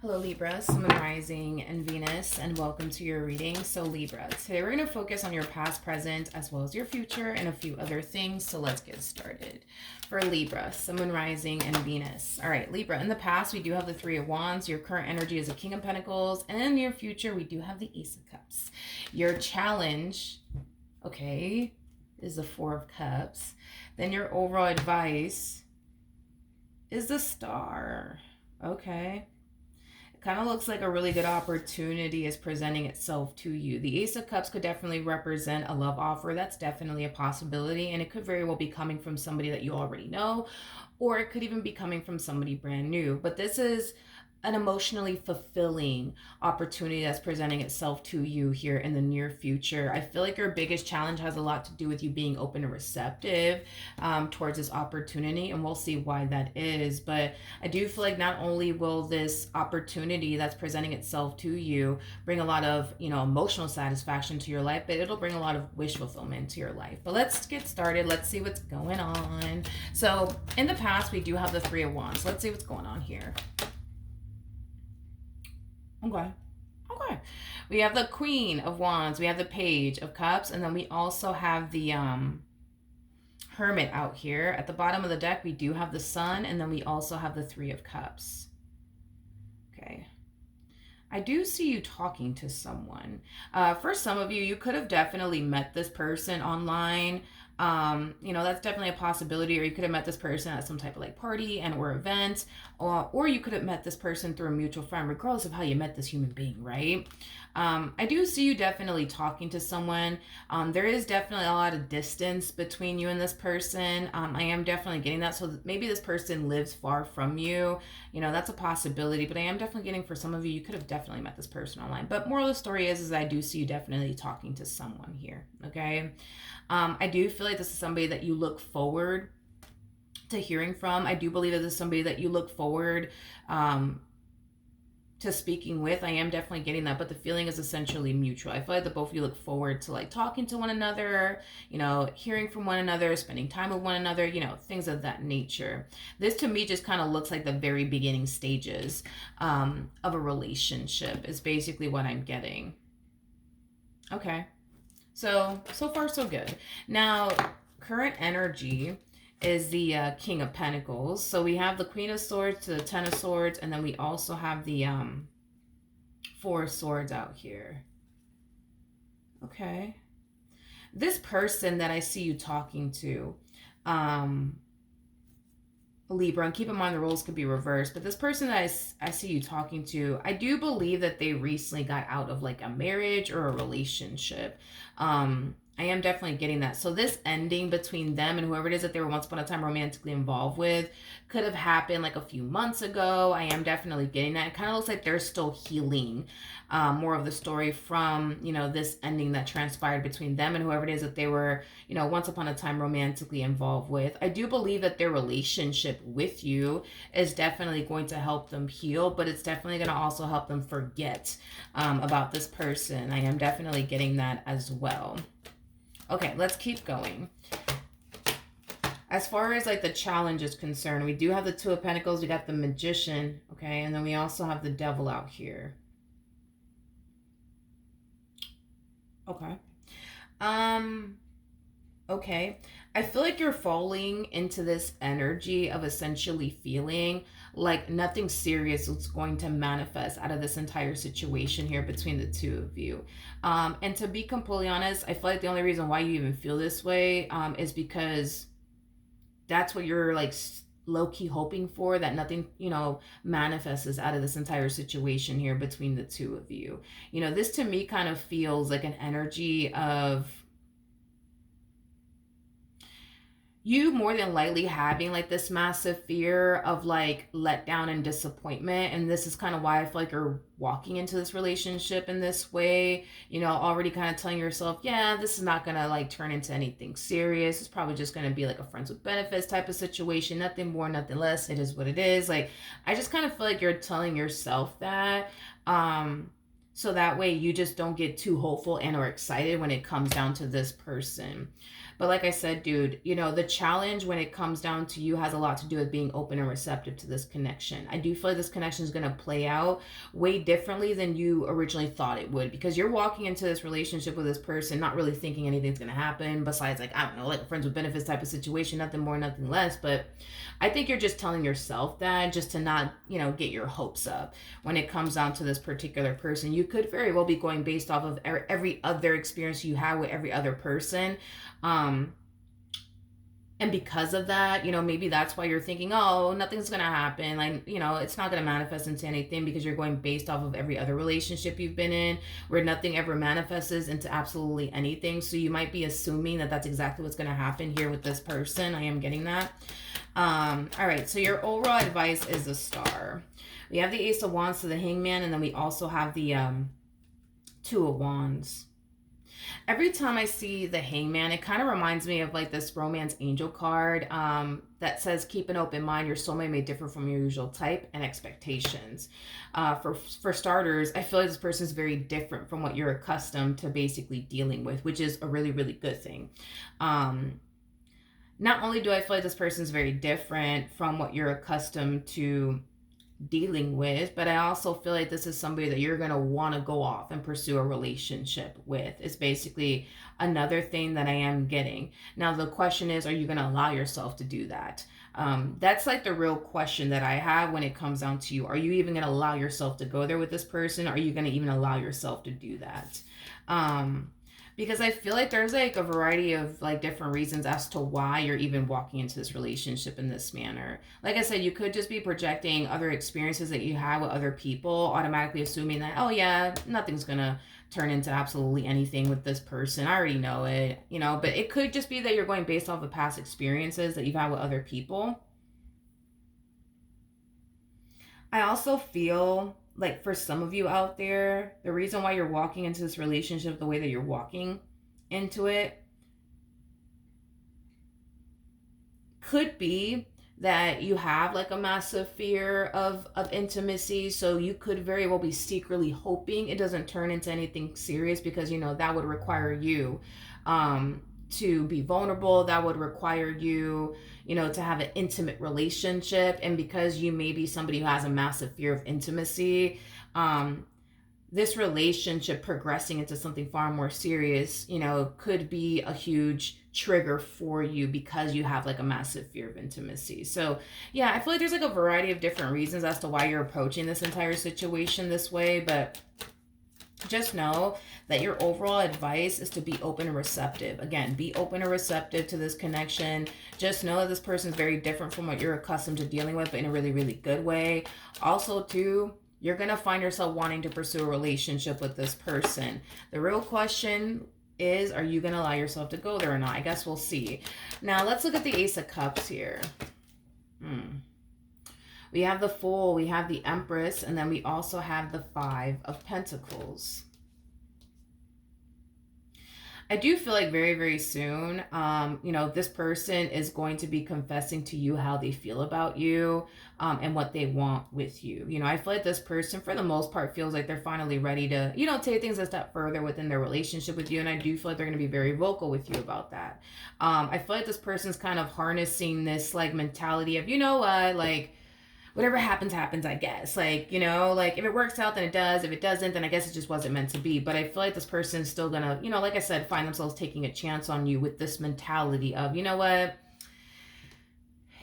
Hello Libra, Sun, Moon, Rising, and Venus, and welcome to your reading. So Libra, today we're going to focus on your past, present, as well as your future and a few other things. So let's get started. For Libra, Sun, Moon, Rising, and Venus. All right, Libra, in the past we do have the Three of Wands. Your current energy is a King of Pentacles. And in your future we do have the Ace of Cups. Your challenge, okay, is the Four of Cups. Then your overall advice is the Star. Okay. Kind of looks like a really good opportunity is presenting itself to you. The Ace of Cups could definitely represent a love offer. That's definitely a possibility, and it could very well be coming from somebody that you already know, or it could even be coming from somebody brand new. But this is an emotionally fulfilling opportunity that's presenting itself to you here in the near future. I feel like your biggest challenge has a lot to do with you being open and receptive towards this opportunity, and we'll see why that is. But I do feel like not only will this opportunity that's presenting itself to you bring a lot of, emotional satisfaction to your life, but it'll bring a lot of wish fulfillment to your life. But let's get started. Let's see what's going on. So in the past, we do have the Three of Wands. Let's see what's going on here. Okay. We have the Queen of Wands. We have the Page of Cups. And then we also have the Hermit out here. At the bottom of the deck, we do have the Sun. And then we also have the Three of Cups. Okay. I do see you talking to someone. For some of you, you could have definitely met this person online. That's definitely a possibility, or you could have met this person at some type of party and or event, or you could have met this person through a mutual friend, regardless of how you met this human being, right? I do see you definitely talking to someone. There is definitely a lot of distance between you and this person. I am definitely getting that. So maybe this person lives far from you. That's a possibility, but I am definitely getting for some of you, you could have definitely met this person online. But moral of the story is I do see you definitely talking to someone here, okay? I do feel like this is somebody that you look forward to hearing from. I do believe that this is somebody that you look forward to speaking with. I am definitely getting that, but the feeling is essentially mutual. I feel like the both of you look forward to talking to one another, hearing from one another, spending time with one another, things of that nature. This to me just kind of looks like the very beginning stages of a relationship is basically what I'm getting. Okay. So far so good. Now, current energy is the King of Pentacles. So we have the Queen of Swords to the Ten of Swords, and then we also have the Four of Swords out here. Okay. This person that I see you talking to, Libra, and keep in mind the roles could be reversed, but this person that I see you talking to, I do believe that they recently got out of a marriage or a relationship. I am definitely getting that. So this ending between them and whoever it is that they were once upon a time romantically involved with could have happened a few months ago. I am definitely getting that. It kind of looks like they're still healing more of the story from, this ending that transpired between them and whoever it is that they were, once upon a time romantically involved with. I do believe that their relationship with you is definitely going to help them heal, but it's definitely going to also help them forget about this person. I am definitely getting that as well. Okay, let's keep going. As far as the challenge is concerned, we do have the Two of Pentacles, we got the Magician, okay, and then we also have the Devil out here. Okay. Okay. I feel like you're falling into this energy of essentially feeling like nothing serious is going to manifest out of this entire situation here between the two of you. And to be completely honest, I feel like the only reason why you even feel this way is because that's what you're low-key hoping for, that nothing, manifests out of this entire situation here between the two of you. This to me kind of feels like an energy of you more than likely having this massive fear of letdown and disappointment. And this is kind of why I feel like you're walking into this relationship in this way, already kind of telling yourself, yeah, this is not gonna turn into anything serious. It's probably just gonna be a friends with benefits type of situation, nothing more, nothing less. It is what it is. I just kind of feel like you're telling yourself that so that way you just don't get too hopeful and or excited when it comes down to this person. But like I said, dude, you know, the challenge when it comes down to you has a lot to do with being open and receptive to this connection. I do feel like this connection is going to play out way differently than you originally thought it would, because you're walking into this relationship with this person not really thinking anything's going to happen besides, like, I don't know, like a friends with benefits type of situation, nothing more, nothing less. But I think you're just telling yourself that just to not, you know, get your hopes up when it comes down to this particular person. You could very well be going based off of every other experience you have with every other person. And because of that, you know, maybe that's why you're thinking, oh, nothing's going to happen. Like, you know, it's not going to manifest into anything, because you're going based off of every other relationship you've been in where nothing ever manifests into absolutely anything. So you might be assuming that that's exactly what's going to happen here with this person. I am getting that. All right. So your overall advice is a star. We have the Ace of Wands to the Hangman, and then we also have the Two of Wands. Every time I see the Hangman, it kind of reminds me of like this romance angel card that says, keep an open mind. Your soulmate may differ from your usual type and expectations. For starters, I feel like this person is very different from what you're accustomed to basically dealing with, which is a really, really good thing. Not only do I feel like this person is very different from what you're accustomed to dealing with, but I also feel like this is somebody that you're going to want to go off and pursue a relationship with. It's basically another thing that I am getting. Now the question is, are you going to allow yourself to do that? That's like the real question that I have when it comes down to you. Are you even going to allow yourself to go there with this person? Are you going to even allow yourself to do that? Because I feel like there's like a variety of like different reasons as to why you're even walking into this relationship in this manner. Like I said, you could just be projecting other experiences that you have with other people, automatically assuming that, oh yeah, nothing's gonna turn into absolutely anything with this person. I already know it, you know, but it could just be that you're going based off of past experiences that you've had with other people. I also feel like for some of you out there, the reason why you're walking into this relationship the way that you're walking into it could be that you have like a massive fear of intimacy. So you could very well be secretly hoping it doesn't turn into anything serious, because, you know, that would require you to be vulnerable. That would require you, you know, to have an intimate relationship. And because you may be somebody who has a massive fear of intimacy, this relationship progressing into something far more serious, you know, could be a huge trigger for you because you have like a massive fear of intimacy. So yeah, I feel like there's like a variety of different reasons as to why you're approaching this entire situation this way, but just know that your overall advice is to be open and receptive. Again, be open and receptive to this connection. Just know that this person is very different from what you're accustomed to dealing with, but in a really, really good way. Also, too, you're going to find yourself wanting to pursue a relationship with this person. The real question is, are you going to allow yourself to go there or not? I guess we'll see. Now, let's look at the Ace of Cups here. We have the Fool, we have the Empress, and then we also have the Five of Pentacles. I do feel like very, very soon, you know, this person is going to be confessing to you how they feel about you and what they want with you. You know, I feel like this person, for the most part, feels like they're finally ready to, you know, take things a step further within their relationship with you. And I do feel like they're going to be very vocal with you about that. I feel like this person's kind of harnessing this, like, mentality of, you know what, like, whatever happens, happens, I guess. Like, you know, like if it works out, then it does. If it doesn't, then I guess it just wasn't meant to be. But I feel like this person's still gonna, you know, like I said, find themselves taking a chance on you with this mentality of, you know what,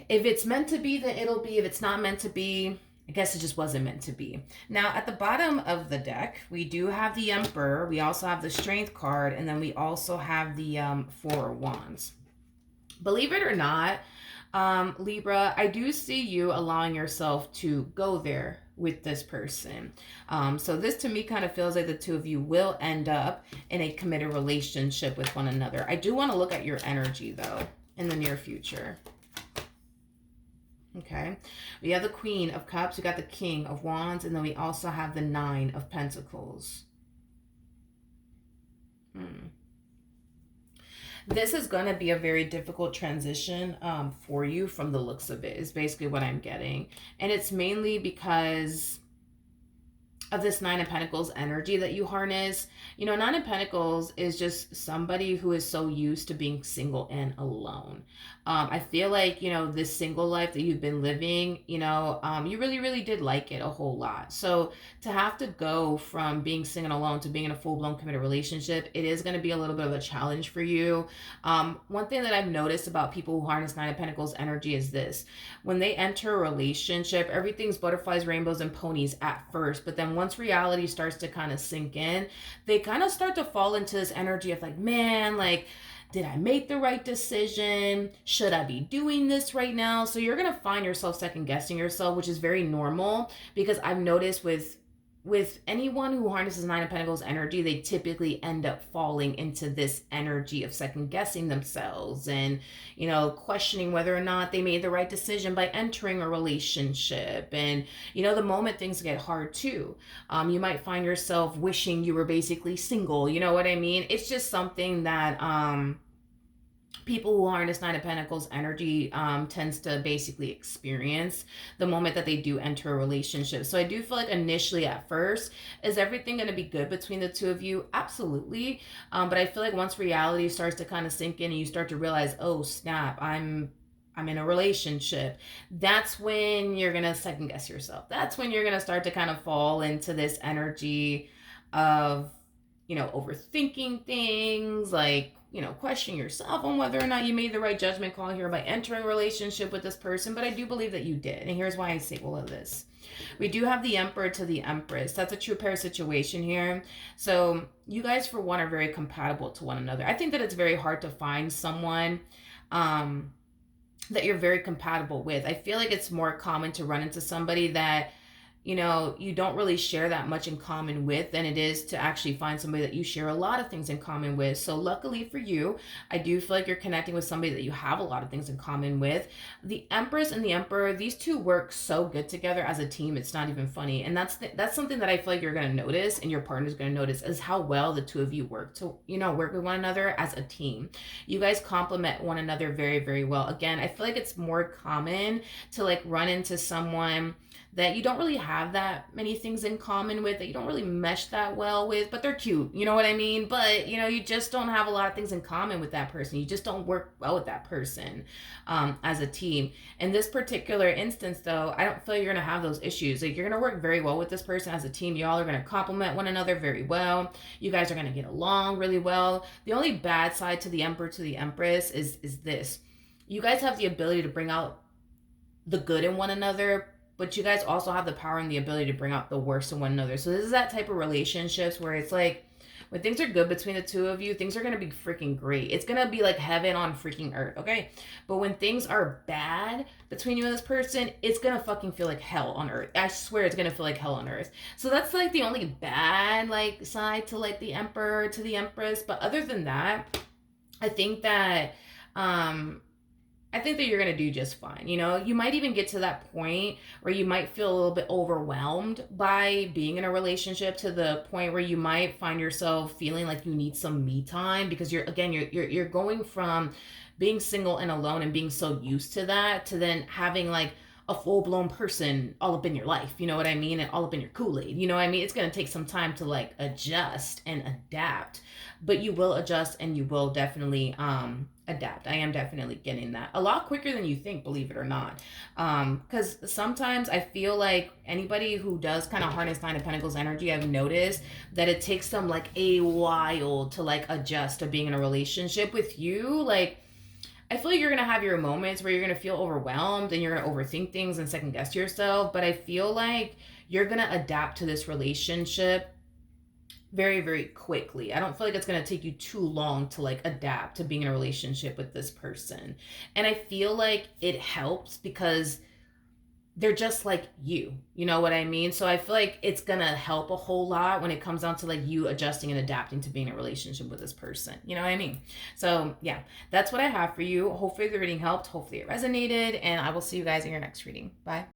if it's meant to be, then it'll be. If it's not meant to be, I guess it just wasn't meant to be. Now, at the bottom of the deck, we do have the Emperor. We also have the Strength card. And then we also have the Four of Wands. Believe it or not, Libra, I do see you allowing yourself to go there with this person. So this to me kind of feels like the two of you will end up in a committed relationship with one another. I do want to look at your energy though in the near future. Okay, we have the Queen of Cups, we got the King of Wands, and then we also have the Nine of Pentacles. This is going to be a very difficult transition for you from the looks of it, is basically what I'm getting. And it's mainly because of this Nine of Pentacles energy that you harness. You know, Nine of Pentacles is just somebody who is so used to being single and alone. I feel like, you know, this single life that you've been living, you know, you really, really did like it a whole lot. So to have to go from being single and alone to being in a full-blown committed relationship, it is going to be a little bit of a challenge for you. One thing that I've noticed about people who harness Nine of Pentacles energy is this: when they enter a relationship, everything's butterflies, rainbows, and ponies at first, but then once reality starts to kind of sink in, they kind of start to fall into this energy of like, man, like, did I make the right decision? Should I be doing this right now? So you're going to find yourself second guessing yourself, which is very normal, because I've noticed with anyone who harnesses Nine of Pentacles energy, they typically end up falling into this energy of second guessing themselves and, you know, questioning whether or not they made the right decision by entering a relationship. And, you know, the moment things get hard too, you might find yourself wishing you were basically single. You know what I mean? It's just something that, people who harness Nine of Pentacles energy tends to basically experience the moment that they do enter a relationship. So I do feel like initially at first, is everything going to be good between the two of you? Absolutely. But I feel like once reality starts to kind of sink in and you start to realize, oh snap, I'm in a relationship, that's when you're going to second guess yourself. That's when you're going to start to kind of fall into this energy of, you know, overthinking things, like, you know, questioning yourself on whether or not you made the right judgment call here by entering a relationship with this person. But I do believe that you did. And here's why I say all of this. We do have the Emperor to the Empress. That's a true pair situation here. So you guys, for one, are very compatible to one another. I think that it's very hard to find someone that you're very compatible with. I feel like it's more common to run into somebody that, you know, you don't really share that much in common with than it is to actually find somebody that you share a lot of things in common with. So luckily for you, I do feel like you're connecting with somebody that you have a lot of things in common with. The Empress and the Emperor, these two work so good together as a team, it's not even funny. And that's something that I feel like you're going to notice, and your partner's going to notice, is how well the two of you work with one another as a team. You guys complement one another very, very well. Again, I feel like it's more common to like run into someone that you don't really have that many things in common with, that you don't really mesh that well with, but they're cute, you know what I mean? But, you know, you just don't have a lot of things in common with that person. You just don't work well with that person as a team. In this particular instance, though, I don't feel like you're going to have those issues. Like, you're going to work very well with this person as a team. Y'all are going to complement one another very well. You guys are going to get along really well. The only bad side to the Emperor to the Empress is this. You guys have the ability to bring out the good in one another, but you guys also have the power and the ability to bring out the worst in one another. So this is that type of relationships where it's like, when things are good between the two of you, things are going to be freaking great. It's going to be like heaven on freaking earth, okay? But when things are bad between you and this person, it's going to fucking feel like hell on earth. I swear it's going to feel like hell on earth. So that's like the only bad like side to like the Emperor to the Empress. But other than that, I think that you're going to do just fine. You know, you might even get to that point where you might feel a little bit overwhelmed by being in a relationship, to the point where you might find yourself feeling like you need some me time, because you're going from being single and alone and being so used to that to then having like a full-blown person all up in your life, you know what I mean, and all up in your Kool-Aid, you know what I mean. It's going to take some time to like adjust and adapt, but you will adjust and you will definitely adapt. I am definitely getting that a lot quicker than you think, believe it or not. Because sometimes I feel like anybody who does kind of harness Nine of Pentacles energy, I've noticed that it takes them like a while to like adjust to being in a relationship with you. Like, I feel like you're going to have your moments where you're going to feel overwhelmed and you're going to overthink things and second guess yourself. But I feel like you're going to adapt to this relationship very, very quickly. I don't feel like it's going to take you too long to like adapt to being in a relationship with this person. And I feel like it helps because they're just like you know what I mean? So I feel like it's gonna help a whole lot when it comes down to like you adjusting and adapting to being in a relationship with this person, you know what I mean? So yeah, that's what I have for you. Hopefully the reading helped, hopefully it resonated, and I will see you guys in your next reading. Bye.